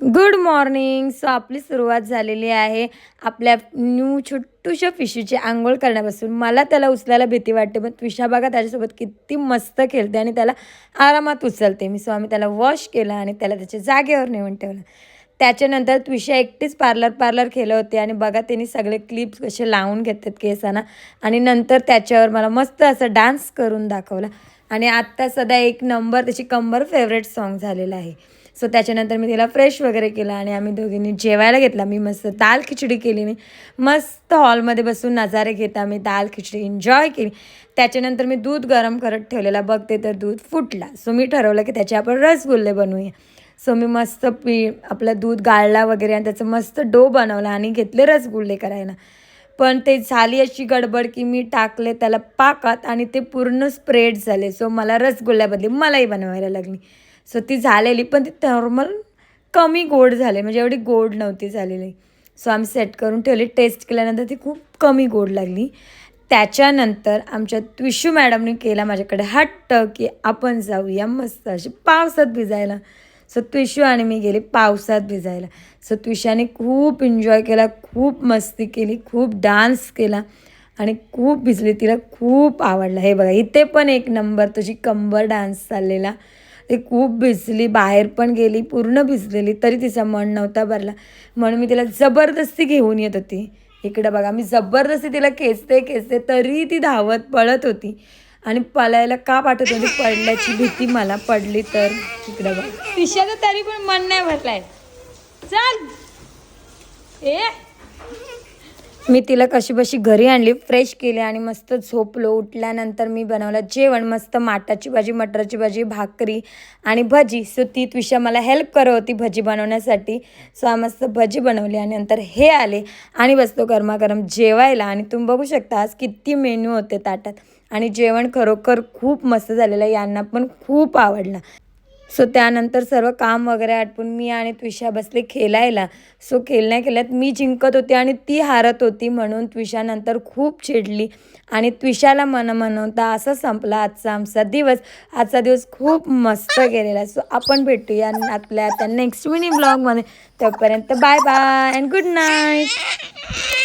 Good morning. So आपली सुरुवात झालेली आहे आपल्या न्यू छोटूशा फिशूची आंघोळ करण्यापासून. मला त्याला उचलायला भीती वाटते, पण त्विषा बघा त्याच्यासोबत किती मस्त खेळते आणि त्याला आरामात उचलते मी. सो आम्ही त्याला वॉश केलं आणि त्याला त्याच्या जागेवर नेऊन ठेवलं. त्याच्यानंतर त्विषा एकटीच पार्लर खेळत होती आणि बघा त्यांनी सगळे क्लिप्स कसे लावून घेतात केसांना आणि नंतर त्याच्यावर मला मस्त असं डान्स करून दाखवला. आणि आत्ता सध्या एक नंबर त्याची कंबर फेवरेट सॉन्ग झालेलं आहे. सो त्याच्यानंतर मी तिला फ्रेश वगैरे केला आणि आम्ही दोघींनी जेवायला घेतला. मी मस्त दाल खिचडी केली. मी मस्त हॉलमध्ये बसून नजारे घेता मी दाल खिचडी एन्जॉय केली. त्याच्यानंतर मी दूध गरम करत ठेवलेला, बघते तर दूध फुटला. सो मी ठरवलं की त्याचे आपण रसगुल्ले बनवूया. सो मी मस्त आपलं दूध गाळला वगैरे आणि त्याचं मस्त डो बनवला आणि घेतले रसगुल्ले करायला. पण ते झाली अशी गडबड की मी टाकले त्याला पाकात आणि ते पूर्ण स्प्रेड झाले. सो मला रसगुल्ल्याबदली मलाई बनवायला लागली. सो ती झालेली, पण ती नॉर्मल कमी गोड झाले, म्हणजे एवढी गोड नव्हती झालेली. सो आम्ही सेट करून ठेवली. टेस्ट केल्यानंतर ती खूप कमी गोड लागली. त्याच्यानंतर आमच्या त्विषू मॅडमने केला माझ्याकडे हट्ट की आपण जाऊया मस्त अशी पावसात भिजायला. सो त्विषू आणि मी गेले पावसात भिजायला. सो त्विषाने खूप एन्जॉय केला, खूप मस्ती केली, खूप डान्स केला आणि खूप भिजली. तिला खूप आवडला. हे बघा इथे पण एक नंबर तुझी कंबर डान्स चाललेला. ते खूप भिजली, बाहेर पण गेली पूर्ण भिजलेली, तरी तिचा मन नव्हता भरला. म्हणून मी तिला जबरदस्ती घेऊन येत होती. इकडं बघा मी जबरदस्ती तिला खेचते तरी ती धावत पळत होती. आणि पळायला का पाठवत होती, पडल्याची भीती मला, पडली तर. इकडं बघा तिशाचं तरी पण मन नाही भरलाय. चल मी तिला कशीबशी घरी आणली, फ्रेश केली आणि मस्त झोपलो. उठल्यानंतर मी बनवलं जेवण, मस्त माटाची भाजी, मटराची भाजी, भाकरी आणि भजी. सो ती त्विषा मला हेल्प करत होती भजी बनवण्यासाठी. सो मस्त भजी बनवली आणि नंतर हे आले आणि बसतो गरमागरम जेवायला. आणि तुम्ही बघू शकता आज किती मेन्यू होते ताटात आणि जेवण खरोखर खूप मस्त झालेलं. यांना पण खूप आवडलं. सो त्यानंतर सर्व काम वगैरे आटपून मी आणि त्विषा बसले खेळायला. सो खेळण्यात मी जिंकत होते आणि ती हारत होती, म्हणून त्विषानंतर खूप चिडली आणि त्विषाला मनवता असा संपला आजचा आमचा दिवस. आजचा दिवस खूप मस्त गेलेला. सो आपण भेटूया आपल्या आता नेक्स्ट मिनी ब्लॉगमध्ये. तोपर्यंत bye bye and good night.